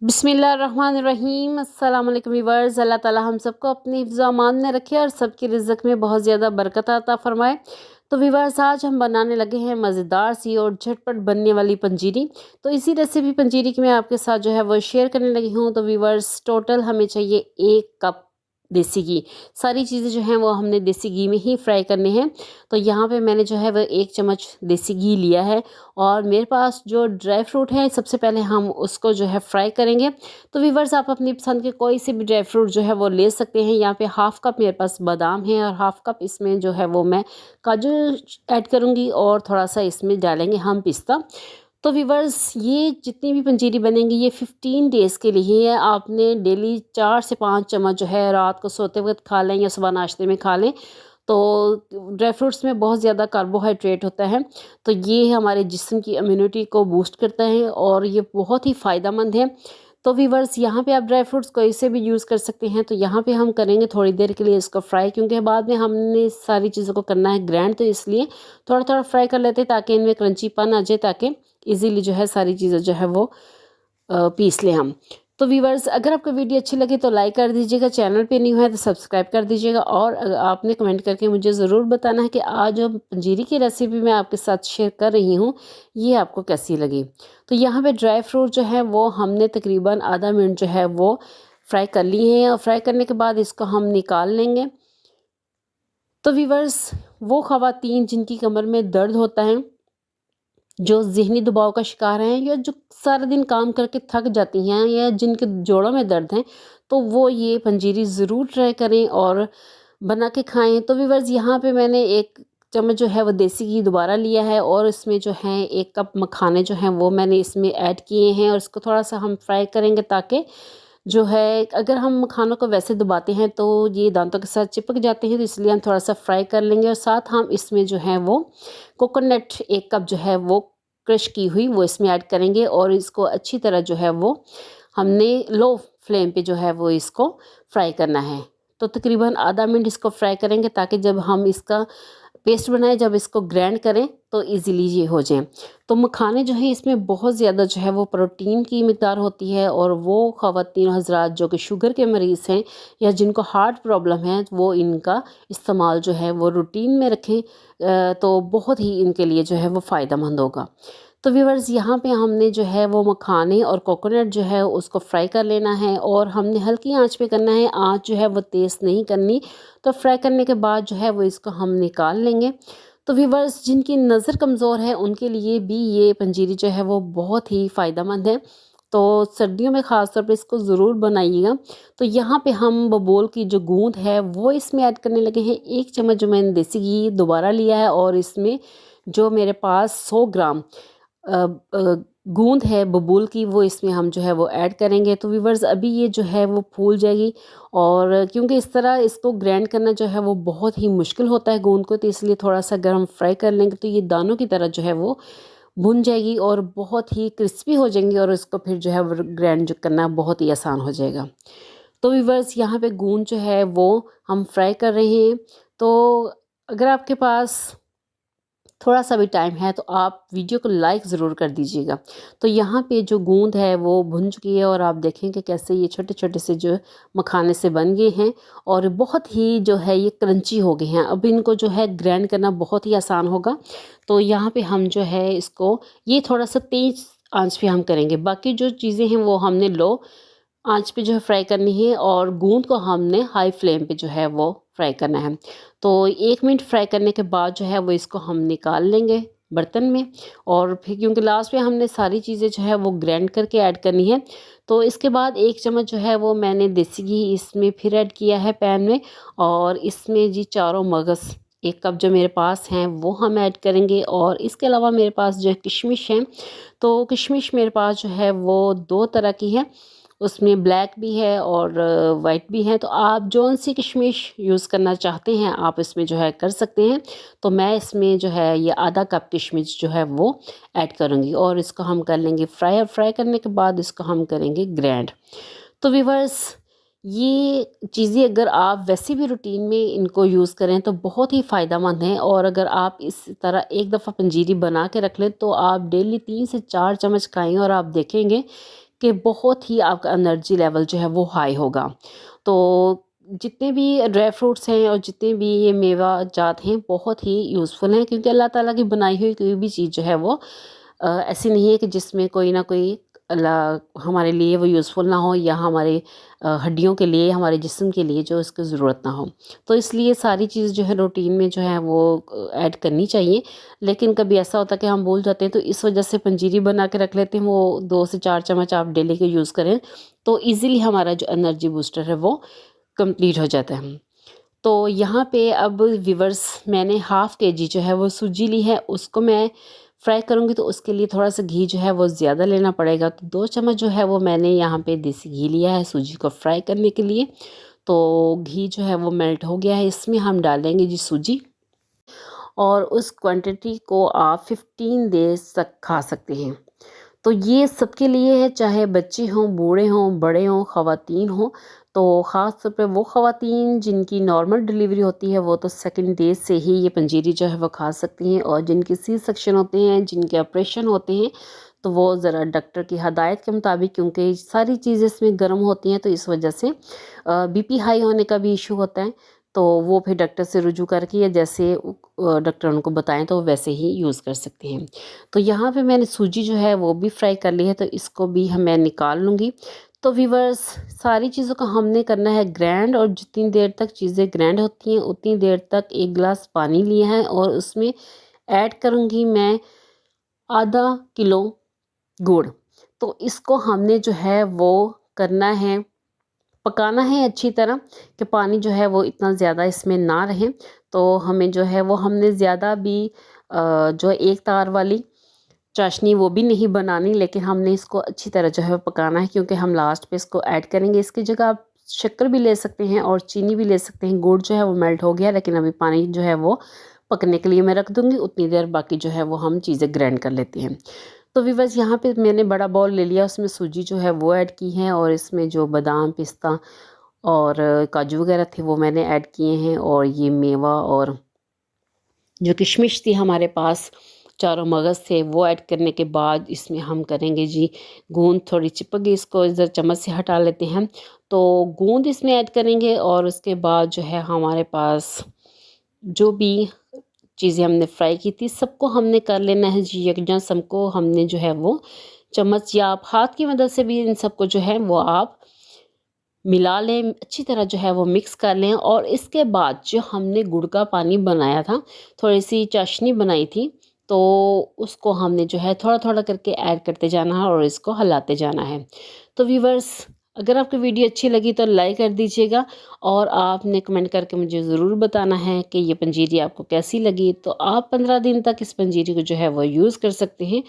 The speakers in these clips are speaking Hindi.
बिस्मिल्लाहिर्रहमानिर्रहीम। अस्सलाम वालेकुम व्यूअर्स। अल्लाह ताला हम सबको अपनी हिफ्ज़ व अमान में रखे और सबकी रिज़्क़ में बहुत ज़्यादा बरकत अता फ़रमाए। तो व्यूअर्स, आज हम बनाने लगे हैं मज़ेदार सी और झटपट बनने वाली पंजीरी। तो इसी रेसिपी पंजीरी की मैं आपके साथ जो है वो शेयर करने लगी हूँ। तो व्यूअर्स, टोटल हमें चाहिए 1 कप देसी घी। सारी चीज़ें जो हैं वो हमने देसी घी में ही फ्राई करनी है। तो यहाँ पे मैंने जो है वो 1 चम्मच देसी घी लिया है और मेरे पास जो ड्राई फ्रूट है, सबसे पहले हम उसको जो है फ्राई करेंगे। तो व्यूअर्स, आप अपनी पसंद के कोई से भी ड्राई फ्रूट जो है वो ले सकते हैं। यहाँ पे हाफ़ कप मेरे पास बादाम है और हाफ़ कप इसमें जो है वो मैं काजू ऐड करूँगी और थोड़ा सा इसमें डालेंगे हम पिस्ता। तो व्यूअर्स, ये जितनी भी पंजीरी बनेंगी ये 15 डेज़ के लिए ही है। आपने डेली 4 से 5 चम्मच जो है रात को सोते वक्त खा लें या सुबह नाश्ते में खा लें। तो ड्राई फ्रूट्स में बहुत ज़्यादा कार्बोहाइड्रेट होता है, तो ये हमारे जिस्म की इम्यूनिटी को बूस्ट करता है और ये बहुत ही फ़ायदेमंद है। तो व्यूअर्स, यहाँ पे आप ड्राई फ्रूट्स कोई से भी यूज़ कर सकते हैं। तो यहाँ पे हम करेंगे थोड़ी देर के लिए इसको फ्राई, क्योंकि बाद में हमने सारी चीज़ों को करना है ग्राइंड, तो इसलिए थोड़ा थोड़ा फ्राई कर लेते हैं ताकि इनमें क्रंचीपन आ जाए, ताकि इजीली जो है सारी चीज़ें जो है वो पीस लें हम। तो व्यूअर्स, अगर आपको वीडियो अच्छी लगे तो लाइक कर दीजिएगा, चैनल पे न्यू है तो सब्सक्राइब कर दीजिएगा और आपने कमेंट करके मुझे ज़रूर बताना है कि आज जो पंजीरी की रेसिपी मैं आपके साथ शेयर कर रही हूँ ये आपको कैसी लगी। तो यहाँ पे ड्राई फ्रूट जो है वो हमने तकरीबन आधा मिनट जो है वो फ्राई कर लिए हैं और फ्राई करने के बाद इसको हम निकाल लेंगे। तो व्यूअर्स, वो ख़वातीन जिनकी कमर में दर्द होता है, जो ज़हनी दबाव का शिकार हैं या जो सारा दिन काम करके थक जाती हैं या जिनके जोड़ों में दर्द हैं, तो वो ये पंजीरी ज़रूर ट्राई करें और बना के खाएं। तो व्यूअर्स, यहाँ पे मैंने 1 चम्मच जो है वो देसी घी दोबारा लिया है और इसमें जो है 1 कप मखाने जो हैं वो मैंने इसमें ऐड किए हैं और इसको थोड़ा सा हम फ्राई करेंगे, ताकि जो है अगर हम मखानों को वैसे दबाते हैं तो ये दांतों के साथ चिपक जाते हैं, तो इसलिए हम थोड़ा सा फ्राई कर लेंगे। और साथ हम इसमें जो है वो कोकोनट 1 कप जो है वो क्रश की हुई वो इसमें ऐड करेंगे और इसको अच्छी तरह जो है वो हमने लो फ्लेम पे जो है वो इसको फ्राई करना है। तो तकरीबन आधा मिनट इसको फ्राई करेंगे, ताकि जब हम इसका पेस्ट बनाएं, जब इसको ग्राइंड करें तो इजीली ये हो जाए। तो मखाने जो है इसमें बहुत ज़्यादा जो है वो प्रोटीन की मिकदार होती है और वो ख़वातीन हज़रात जो कि शुगर के मरीज़ हैं या जिनको हार्ट प्रॉब्लम है, वो इनका इस्तेमाल जो है वो रूटीन में रखें, तो बहुत ही इनके लिए जो है वो फ़ायदेमंद होगा। तो व्यूअर्स, यहाँ पे हमने जो है वो मखाने और कोकोनट जो है उसको फ्राई कर लेना है और हमने हल्की आंच पे करना है, आंच जो है वो तेज़ नहीं करनी। तो फ्राई करने के बाद जो है वो इसको हम निकाल लेंगे। तो व्यूअर्स, जिनकी नज़र कमज़ोर है उनके लिए भी ये पंजीरी जो है वो बहुत ही फ़ायदेमंद है। तो सर्दियों में ख़ास तौर पे इसको ज़रूर बनाइएगा। तो यहाँ पे हम बबूल की जो गूंद है वो इसमें ऐड करने लगे हैं। 1 चम्मच जो मैंने देसी घी दोबारा लिया है और इसमें जो मेरे पास 100 ग्राम अ, अ, गूंद है बबूल की, वो इसमें हम जो है वो ऐड करेंगे। तो व्यूअर्स, अभी ये जो है वो फूल जाएगी और क्योंकि इस तरह इसको ग्राइंड करना जो है वो बहुत ही मुश्किल होता है गूंद को, तो इसलिए थोड़ा सा अगर हम फ्राई कर लेंगे तो ये दानों की तरह जो है वो भुन जाएगी और बहुत ही क्रिस्पी हो जाएंगी और इसको फिर जो है वो ग्राइंड जो करना बहुत ही आसान हो जाएगा। तो व्यूअर्स, यहाँ पे गूंद जो है वो हम फ्राई कर रहे हैं। तो अगर आपके पास थोड़ा सा भी टाइम है तो आप वीडियो को लाइक ज़रूर कर दीजिएगा। तो यहाँ पे जो गूंद है वो भुन चुकी है और आप देखेंगे कैसे ये छोटे छोटे से जो मखाने से बन गए हैं और बहुत ही जो है ये क्रंची हो गए हैं। अब इनको जो है ग्राइंड करना बहुत ही आसान होगा। तो यहाँ पे हम जो है इसको ये थोड़ा सा तेज़ आंच पे हम करेंगे, बाकी जो चीज़ें हैं वो हमने लो आंच पे जो है फ्राई करनी है और गूंद को हमने हाई फ्लेम पे जो है वो फ्राई करना है। तो 1 मिनट फ्राई करने के बाद जो है वो इसको हम निकाल लेंगे बर्तन में और फिर क्योंकि लास्ट में हमने सारी चीज़ें जो है वो ग्राइंड करके ऐड करनी है। तो इसके बाद 1 चम्मच जो है वो मैंने देसी घी इसमें फिर ऐड किया है पैन में और इसमें जी चारों मगज़ 1 कप जो मेरे पास हैं वो हम ऐड करेंगे और इसके अलावा मेरे पास जो है किशमिश है। तो किशमिश मेरे पास जो है वो 2 तरह की है, उसमें ब्लैक भी है और वाइट भी है। तो आप जौन सी किशमिश यूज़ करना चाहते हैं आप इसमें जो है कर सकते हैं। तो मैं इसमें जो है ये आधा कप किशमिश जो है वो ऐड करूँगी और इसको हम कर लेंगे फ्राई और फ्राई करने के बाद इसको हम करेंगे ग्राइंड। तो व्यूअर्स, ये चीज़ें अगर आप वैसे भी रूटीन में इनको यूज़ करें तो बहुत ही फ़ायदेमंद हैं और अगर आप इस तरह एक दफ़ा पंजीरी बना के रख लें तो आप डेली 3 से 4 चम्मच खाएं और आप देखेंगे कि बहुत ही आपका एनर्जी लेवल जो है वो हाई होगा। तो जितने भी ड्राई फ्रूट्स हैं और जितने भी ये मेवा जात हैं बहुत ही यूज़फुल हैं, क्योंकि अल्लाह ताला की बनाई हुई कोई भी चीज़ जो है वो ऐसी नहीं है कि जिसमें कोई ना कोई हमारे लिए वो यूज़फुल ना हो, या हमारे हड्डियों के लिए, हमारे जिस्म के लिए जो इसकी ज़रूरत ना हो। तो इसलिए सारी चीज़ जो है रूटीन में जो है वो ऐड करनी चाहिए। लेकिन कभी ऐसा होता है कि हम भूल जाते हैं, तो इस वजह से पंजीरी बना के रख लेते हैं, वो 2 से 4 चम्मच आप डेली के यूज़ करें तो ईज़िली हमारा जो एनर्जी बूस्टर है वो कंप्लीट हो जाता है। तो यहाँ पे अब व्यूअर्स मैंने हाफ़ केजी जो है वो सूजी ली है, उसको मैं फ्राई करूँगी, तो उसके लिए थोड़ा सा घी जो है वो ज़्यादा लेना पड़ेगा। तो 2 चम्मच जो है वो मैंने यहाँ पे देसी घी लिया है सूजी को फ्राई करने के लिए। तो घी जो है वो मेल्ट हो गया है, इसमें हम डालेंगे जी सूजी, और उस क्वांटिटी को आप 15 डेज़ तक खा सकते हैं। तो ये सबके लिए है, चाहे बच्चे हों, बूढ़े हों, बड़े हों, ख़वातीन हों। तो ख़ास तौर पे वो ख़वातीन जिनकी नॉर्मल डिलीवरी होती है वो तो सेकंड डे से ही ये पंजीरी जो है वो खा सकती हैं, और जिनके सी सेक्शन होते हैं, जिनके ऑपरेशन होते हैं, तो वो ज़रा डॉक्टर की हदायत के मुताबिक, क्योंकि सारी चीज़ें इसमें गर्म होती हैं तो इस वजह से बीपी हाई होने का भी इशू होता है। तो वो फिर डॉक्टर से रुजू करके, या जैसे डॉक्टर उनको बताएं तो वैसे ही यूज़ कर सकते हैं। तो यहाँ पे मैंने सूजी जो है वो भी फ्राई कर ली है, तो इसको भी मैं निकाल लूँगी। तो व्यूअर्स सारी चीज़ों का हमने करना है ग्राइंड, और जितनी देर तक चीज़ें ग्राइंड होती हैं उतनी देर तक 1 गिलास पानी लिया है, और उसमें ऐड करूँगी मैं आधा किलो गुड़। तो इसको हमने जो है वो करना है, पकाना है अच्छी तरह, कि पानी जो है वो इतना ज़्यादा इसमें ना रहे। तो हमें जो है वो हमने ज़्यादा भी जो एक तार वाली चाशनी वो भी नहीं बनानी, लेकिन हमने इसको अच्छी तरह जो है पकाना है, क्योंकि हम लास्ट पे इसको ऐड करेंगे। इसकी जगह आप शक्कर भी ले सकते हैं और चीनी भी ले सकते हैं। गुड़ जो है वो मेल्ट हो गया, लेकिन अभी पानी जो है वो पकने के लिए मैं रख दूँगी, उतनी देर बाकी जो है वो हम चीज़ें ग्राइंड कर लेते हैं। तो व्यूअर्स यहाँ पे मैंने बड़ा बाउल ले लिया, उसमें सूजी जो है वो ऐड की है, और इसमें जो बादाम, पिस्ता और काजू वगैरह थे वो मैंने ऐड किए हैं, और ये मेवा और जो किशमिश थी हमारे पास, चारों मगज़ थे, वो ऐड करने के बाद इसमें हम करेंगे जी गूंद। थोड़ी चिपक गई, इसको इधर चम्मच से हटा लेते हैं। तो गूंद इसमें ऐड करेंगे, और उसके बाद जो है हमारे पास जो भी चीज़ें हमने फ्राई की थी सबको हमने कर लेना है जी यकजां। सबको हमने जो है वो चम्मच या आप हाथ की मदद से भी इन सबको जो है वो आप मिला लें, अच्छी तरह जो है वो मिक्स कर लें। और इसके बाद जो हमने गुड़ का पानी बनाया था, थोड़ी सी चाशनी बनाई थी, तो उसको हमने जो है थोड़ा थोड़ा करके ऐड करते जाना है और इसको हिलाते जाना है। तो व्यूवर्स अगर आपको वीडियो अच्छी लगी तो लाइक कर दीजिएगा, और आपने कमेंट करके मुझे ज़रूर बताना है कि ये पंजीरी आपको कैसी लगी। तो आप 15 दिन तक इस पंजीरी को जो है वो यूज़ कर सकते हैं।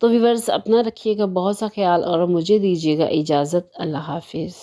तो व्यूवर्स अपना रखिएगा बहुत सा ख्याल, और मुझे दीजिएगा इजाज़त। अल्लाह हाफिज़।